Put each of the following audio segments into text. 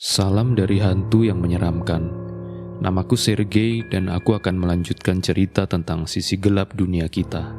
Salam dari hantu yang menyeramkan. Namaku Sergei dan aku akan melanjutkan cerita tentang sisi gelap dunia kita.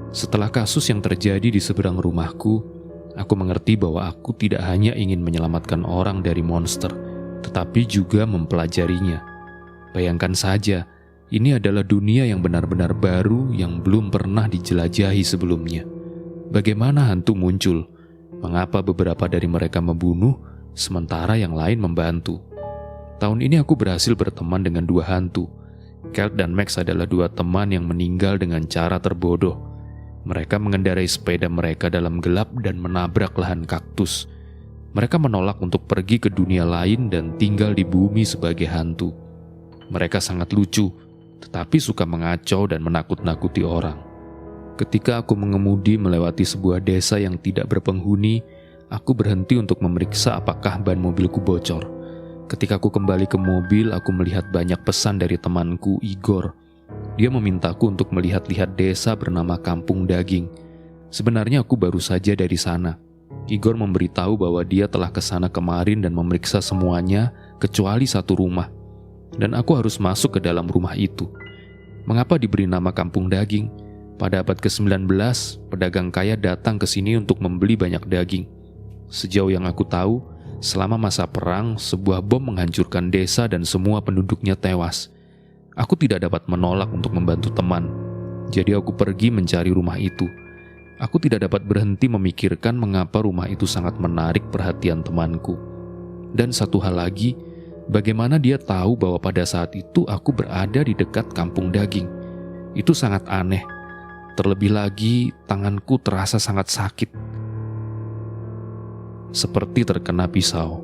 Setelah kasus yang terjadi di seberang rumahku, aku mengerti bahwa aku tidak hanya ingin menyelamatkan orang dari monster, tetapi juga mempelajarinya. Bayangkan saja, ini adalah dunia yang benar-benar baru yang belum pernah dijelajahi sebelumnya. Bagaimana hantu muncul? Mengapa beberapa dari mereka membunuh, sementara yang lain membantu? Tahun ini aku berhasil berteman dengan dua hantu. Kelt dan Max adalah dua teman yang meninggal dengan cara terbodoh. Mereka mengendarai sepeda mereka dalam gelap dan menabrak lahan kaktus. Mereka menolak untuk pergi ke dunia lain dan tinggal di bumi sebagai hantu. Mereka sangat lucu, tetapi suka mengacau dan menakut-nakuti orang. Ketika aku mengemudi melewati sebuah desa yang tidak berpenghuni, aku berhenti untuk memeriksa apakah ban mobilku bocor. Ketika aku kembali ke mobil, aku melihat banyak pesan dari temanku, Igor. Dia memintaku untuk melihat-lihat desa bernama Kampung Daging. Sebenarnya aku baru saja dari sana. Igor memberitahu bahwa dia telah ke sana kemarin dan memeriksa semuanya, kecuali satu rumah. Dan aku harus masuk ke dalam rumah itu. Mengapa diberi nama Kampung Daging? Pada abad ke-19, pedagang kaya datang ke sini untuk membeli banyak daging. Sejauh yang aku tahu, selama masa perang, sebuah bom menghancurkan desa dan semua penduduknya tewas. Aku tidak dapat menolak untuk membantu teman, jadi aku pergi mencari rumah itu. Aku tidak dapat berhenti memikirkan mengapa rumah itu sangat menarik perhatian temanku. Dan satu hal lagi, bagaimana dia tahu bahwa pada saat itu aku berada di dekat Kampung Daging. Itu sangat aneh. Terlebih lagi, tanganku terasa sangat sakit, seperti terkena pisau.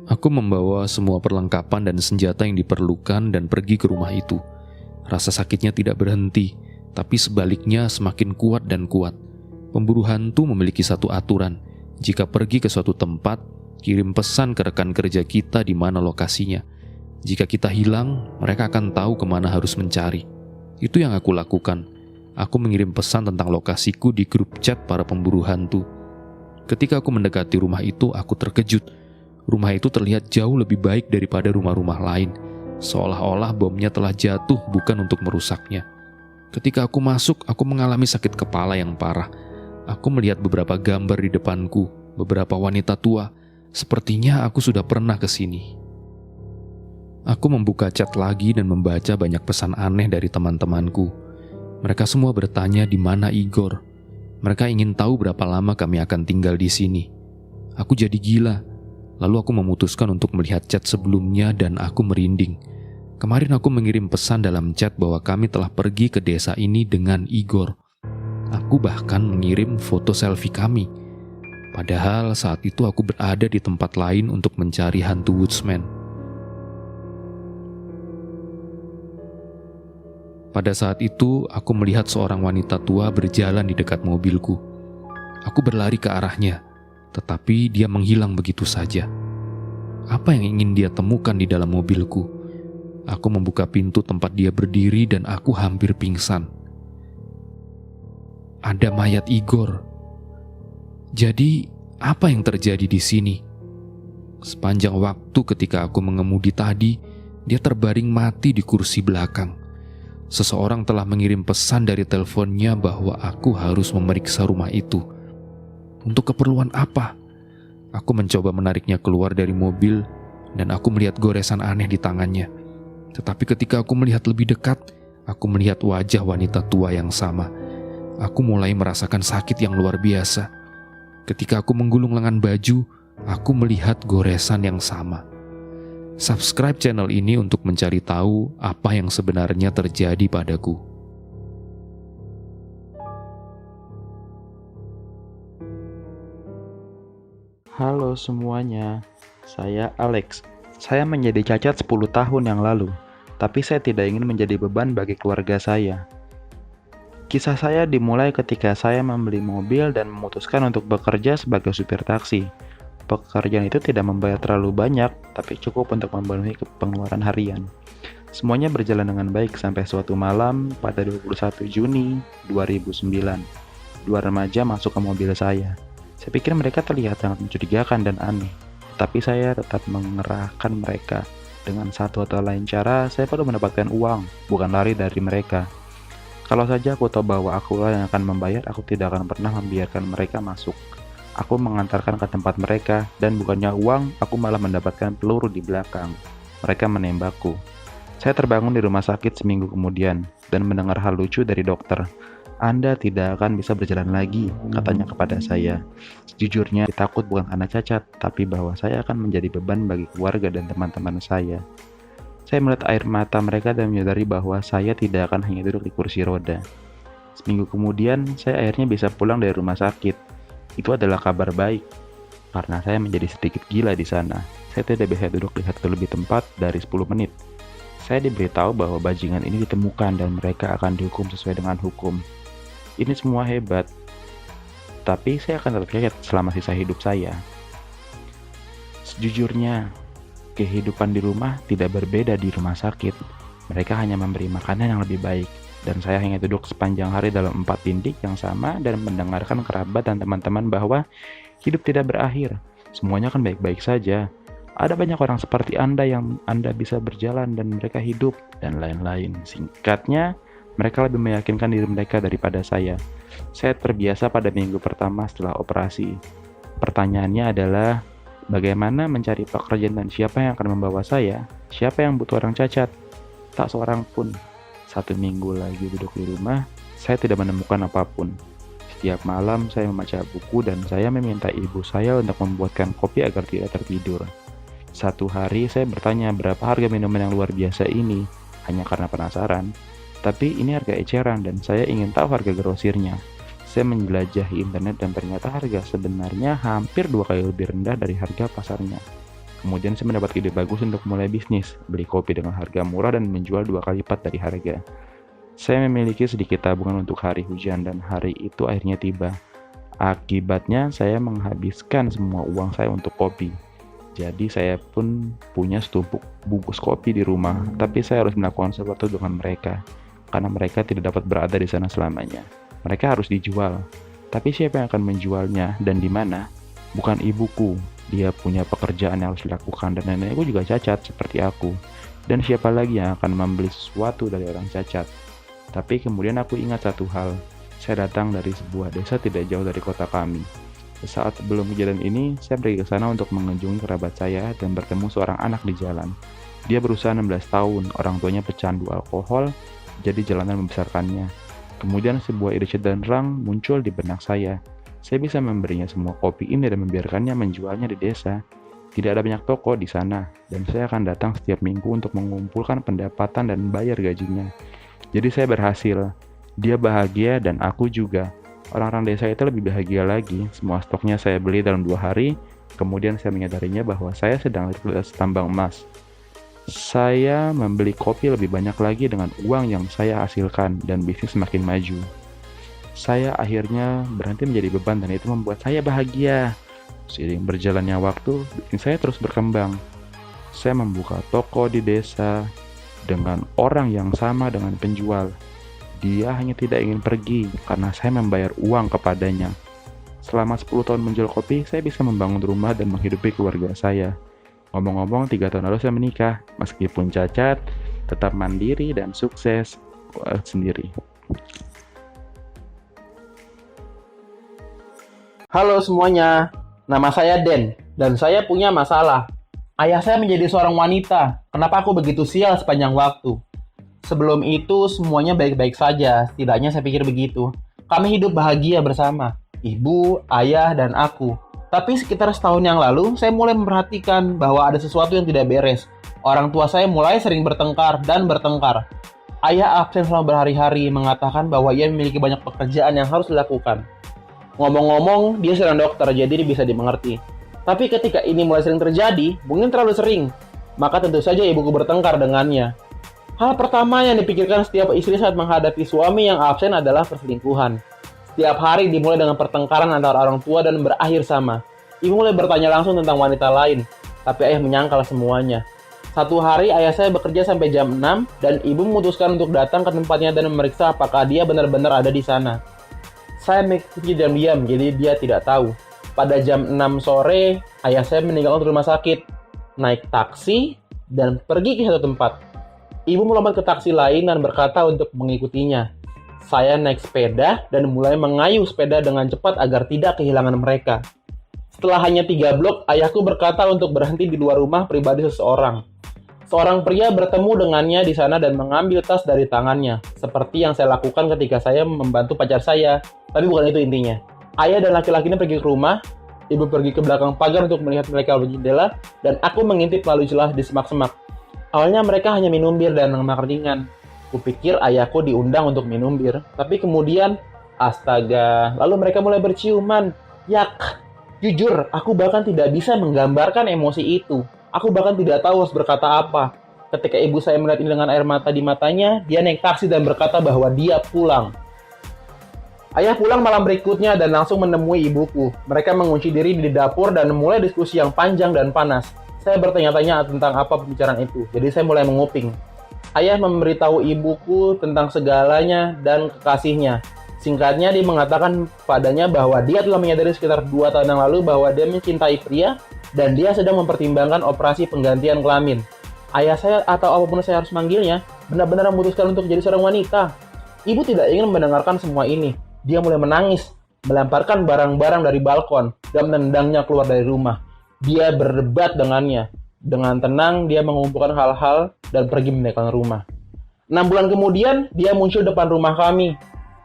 Aku membawa semua perlengkapan dan senjata yang diperlukan dan pergi ke rumah itu. Rasa sakitnya tidak berhenti, tapi sebaliknya semakin kuat dan kuat. Pemburu hantu memiliki satu aturan. Jika pergi ke suatu tempat, kirim pesan ke rekan kerja kita di mana lokasinya. Jika kita hilang, mereka akan tahu kemana harus mencari. Itu yang aku lakukan. Aku mengirim pesan tentang lokasiku di grup chat para pemburu hantu. Ketika aku mendekati rumah itu, aku terkejut. Rumah itu terlihat jauh lebih baik daripada rumah-rumah lain. Seolah-olah bomnya telah jatuh bukan untuk merusaknya. Ketika aku masuk, aku mengalami sakit kepala yang parah. Aku melihat beberapa gambar di depanku, beberapa wanita tua. Sepertinya aku sudah pernah ke sini. Aku membuka chat lagi dan membaca banyak pesan aneh dari teman-temanku. Mereka semua bertanya di mana Igor. Mereka ingin tahu berapa lama kami akan tinggal di sini. Aku jadi gila. Lalu aku memutuskan untuk melihat chat sebelumnya dan aku merinding. Kemarin aku mengirim pesan dalam chat bahwa kami telah pergi ke desa ini dengan Igor. Aku bahkan mengirim foto selfie kami. Padahal saat itu aku berada di tempat lain untuk mencari hantu woodsman. Pada saat itu, aku melihat seorang wanita tua berjalan di dekat mobilku. Aku berlari ke arahnya, tetapi dia menghilang begitu saja. Apa yang ingin dia temukan di dalam mobilku? Aku membuka pintu tempat dia berdiri dan aku hampir pingsan. Ada mayat Igor. Jadi, apa yang terjadi di sini? Sepanjang waktu ketika aku mengemudi tadi, dia terbaring mati di kursi belakang. Seseorang telah mengirim pesan dari teleponnya bahwa aku harus memeriksa rumah itu. Untuk keperluan apa? Aku mencoba menariknya keluar dari mobil dan aku melihat goresan aneh di tangannya. Tetapi ketika aku melihat lebih dekat, aku melihat wajah wanita tua yang sama. Aku mulai merasakan sakit yang luar biasa. Ketika aku menggulung lengan baju, aku melihat goresan yang sama. Subscribe channel ini untuk mencari tahu apa yang sebenarnya terjadi padaku. Halo semuanya, saya Alex. Saya menjadi cacat 10 tahun yang lalu, tapi saya tidak ingin menjadi beban bagi keluarga saya. Kisah saya dimulai ketika saya membeli mobil dan memutuskan untuk bekerja sebagai supir taksi. Pekerjaan itu tidak membayar terlalu banyak, tapi cukup untuk memenuhi pengeluaran harian. Semuanya berjalan dengan baik sampai suatu malam pada 21 Juni 2009. Dua remaja masuk ke mobil saya. Saya pikir mereka terlihat sangat mencurigakan dan aneh, tapi saya tetap mengerahkan mereka. Dengan satu atau lain cara, saya perlu mendapatkan uang, bukan lari dari mereka. Kalau saja aku tahu bahwa akulah yang akan membayar, aku tidak akan pernah membiarkan mereka masuk. Aku mengantarkan ke tempat mereka, dan bukannya uang, aku malah mendapatkan peluru di belakang. Mereka menembakku. Saya terbangun di rumah sakit seminggu kemudian, dan mendengar hal lucu dari dokter. Anda tidak akan bisa berjalan lagi, katanya kepada saya. Sejujurnya, takut bukan karena cacat, tapi bahwa saya akan menjadi beban bagi keluarga dan teman-teman saya. Saya melihat air mata mereka dan menyadari bahwa saya tidak akan hanya duduk di kursi roda. Seminggu kemudian, saya akhirnya bisa pulang dari rumah sakit. Itu adalah kabar baik, karena saya menjadi sedikit gila di sana. Saya tidak bisa duduk di satu lebih tempat dari 10 menit. Saya diberitahu bahwa bajingan ini ditemukan dan mereka akan dihukum sesuai dengan hukum. Ini semua hebat, tapi saya akan tetap cacat selama sisa hidup saya. Sejujurnya, kehidupan di rumah tidak berbeda di rumah sakit. Mereka hanya memberi makanan yang lebih baik, dan saya hanya duduk sepanjang hari dalam 4 dinding yang sama dan mendengarkan kerabat dan teman-teman bahwa hidup tidak berakhir. Semuanya akan baik-baik saja. Ada banyak orang seperti Anda yang Anda bisa berjalan dan mereka hidup, dan lain-lain. Singkatnya, mereka lebih meyakinkan diri mereka daripada saya. Saya terbiasa pada minggu pertama setelah operasi. Pertanyaannya adalah, bagaimana mencari pekerjaan dan siapa yang akan membawa saya? Siapa yang butuh orang cacat? Tak seorang pun. 1 minggu lagi duduk di rumah, saya tidak menemukan apapun. Setiap malam saya membaca buku dan saya meminta ibu saya untuk membuatkan kopi agar tidak tertidur. Satu hari saya bertanya berapa harga minuman yang luar biasa ini, hanya karena penasaran. Tapi ini harga eceran dan saya ingin tahu harga grosirnya. Saya menjelajahi internet dan ternyata harga sebenarnya hampir 2 kali lebih rendah dari harga pasarnya. Kemudian saya mendapat ide bagus untuk mulai bisnis, beli kopi dengan harga murah dan menjual 2 kali lipat dari harga. Saya memiliki sedikit tabungan untuk hari hujan dan hari itu akhirnya tiba. Akibatnya saya menghabiskan semua uang saya untuk kopi. Jadi saya pun punya setumpuk bungkus kopi di rumah, tapi saya harus melakukan sesuatu dengan mereka, karena mereka tidak dapat berada di sana selamanya. Mereka harus dijual. Tapi siapa yang akan menjualnya dan di mana? Bukan ibuku. Dia punya pekerjaan yang harus dilakukan dan nenekku juga cacat seperti aku. Dan siapa lagi yang akan membeli sesuatu dari orang cacat? Tapi kemudian aku ingat satu hal. Saya datang dari sebuah desa tidak jauh dari kota kami. Saat sebelum kejadian ini, saya pergi ke sana untuk mengunjungi kerabat saya dan bertemu seorang anak di jalan. Dia berusia 16 tahun, orang tuanya pecandu alkohol, jadi jalanan membesarkannya. Kemudian sebuah ide cemerlang muncul di benak saya. Saya bisa memberinya semua kopi ini dan membiarkannya menjualnya di desa. Tidak ada banyak toko di sana, dan saya akan datang setiap minggu untuk mengumpulkan pendapatan dan bayar gajinya. Jadi saya berhasil. Dia bahagia dan aku juga. Orang-orang desa itu lebih bahagia lagi. Semua stoknya saya beli dalam 2 hari. Kemudian saya menyadarinya bahwa saya sedang bertugas tambang emas. Saya membeli kopi lebih banyak lagi dengan uang yang saya hasilkan dan bisnis semakin maju. Saya akhirnya berhenti menjadi beban dan itu membuat saya bahagia. Seiring berjalannya waktu, bisnis saya terus berkembang. Saya membuka toko di desa dengan orang yang sama dengan penjual. Dia hanya tidak ingin pergi karena saya membayar uang kepadanya. Selama 10 tahun menjual kopi, saya bisa membangun rumah dan menghidupi keluarga saya. Ngomong-ngomong, 3 tahun lalu saya menikah. Meskipun cacat, tetap mandiri dan sukses sendiri. Halo semuanya, nama saya Den, dan saya punya masalah. Ayah saya menjadi seorang wanita. Kenapa aku begitu sial sepanjang waktu? Sebelum itu, semuanya baik-baik saja. Setidaknya saya pikir begitu. Kami hidup bahagia bersama. Ibu, ayah, dan aku. Tapi sekitar setahun yang lalu, saya mulai memperhatikan bahwa ada sesuatu yang tidak beres. Orang tua saya mulai sering bertengkar dan bertengkar. Ayah absen selama berhari-hari, mengatakan bahwa ia memiliki banyak pekerjaan yang harus dilakukan. Ngomong-ngomong, dia seorang dokter, jadi dia bisa dimengerti. Tapi ketika ini mulai sering terjadi, mungkin terlalu sering, maka tentu saja ibuku bertengkar dengannya. Hal pertama yang dipikirkan setiap istri saat menghadapi suami yang absen adalah perselingkuhan. Setiap hari dimulai dengan pertengkaran antara orang tua dan berakhir sama. Ibu mulai bertanya langsung tentang wanita lain, tapi ayah menyangkal semuanya. Satu hari ayah saya bekerja sampai jam 6 dan ibu memutuskan untuk datang ke tempatnya dan memeriksa apakah dia benar-benar ada di sana. Saya mengikuti diam-diam, jadi dia tidak tahu. Pada jam 6 sore, ayah saya meninggalkan rumah sakit, naik taksi, dan pergi ke satu tempat. Ibu melompat ke taksi lain dan berkata untuk mengikutinya. Saya naik sepeda dan mulai mengayuh sepeda dengan cepat agar tidak kehilangan mereka. Setelah hanya 3 blok, ayahku berkata untuk berhenti di luar rumah pribadi seseorang. Seorang pria bertemu dengannya di sana dan mengambil tas dari tangannya, seperti yang saya lakukan ketika saya membantu pacar saya, tapi bukan itu intinya. Ayah dan laki-laki ini pergi ke rumah, ibu pergi ke belakang pagar untuk melihat mereka melalui jendela, dan aku mengintip melalui celah di semak-semak. Awalnya mereka hanya minum bir dan makan ringan. Kupikir ayahku diundang untuk minum bir, tapi kemudian, astaga, lalu mereka mulai berciuman. Yak! Jujur, aku bahkan tidak bisa menggambarkan emosi itu. Aku bahkan tidak tahu harus berkata apa. Ketika ibu saya melihat ini dengan air mata di matanya, dia naik taksi dan berkata bahwa dia pulang. Ayah pulang malam berikutnya dan langsung menemui ibuku. Mereka mengunci diri di dapur dan mulai diskusi yang panjang dan panas. Saya bertanya-tanya tentang apa pembicaraan itu, jadi saya mulai menguping. Ayah memberitahu ibuku tentang segalanya dan kekasihnya. Singkatnya, dia mengatakan padanya bahwa dia telah menyadari sekitar 2 tahun yang lalu bahwa dia mencintai pria dan dia sedang mempertimbangkan operasi penggantian kelamin. Ayah saya, atau apapun saya harus manggilnya, benar-benar memutuskan untuk jadi seorang wanita. Ibu tidak ingin mendengarkan semua ini. Dia mulai menangis, melemparkan barang-barang dari balkon, dan menendangnya keluar dari rumah. Dia berdebat dengannya. Dengan tenang, dia mengumpulkan hal-hal dan pergi meninggalkan rumah. 6 bulan kemudian, dia muncul depan rumah kami.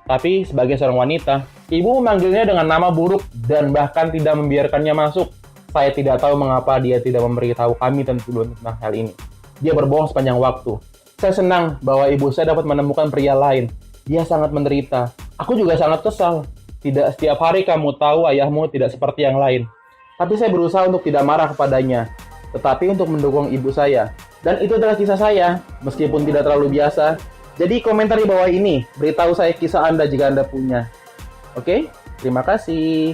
Tapi sebagai seorang wanita, ibu memanggilnya dengan nama buruk dan bahkan tidak membiarkannya masuk. Saya tidak tahu mengapa dia tidak memberitahu kami tentang hal ini. Dia berbohong sepanjang waktu. Saya senang bahwa ibu saya dapat menemukan pria lain. Dia sangat menderita. Aku juga sangat kesal. Tidak setiap hari kamu tahu ayahmu tidak seperti yang lain. Tapi saya berusaha untuk tidak marah kepadanya, tetapi untuk mendukung ibu saya. Dan itu adalah kisah saya, meskipun tidak terlalu biasa. Jadi komentar di bawah ini, beritahu saya kisah Anda jika Anda punya. Oke? Terima kasih.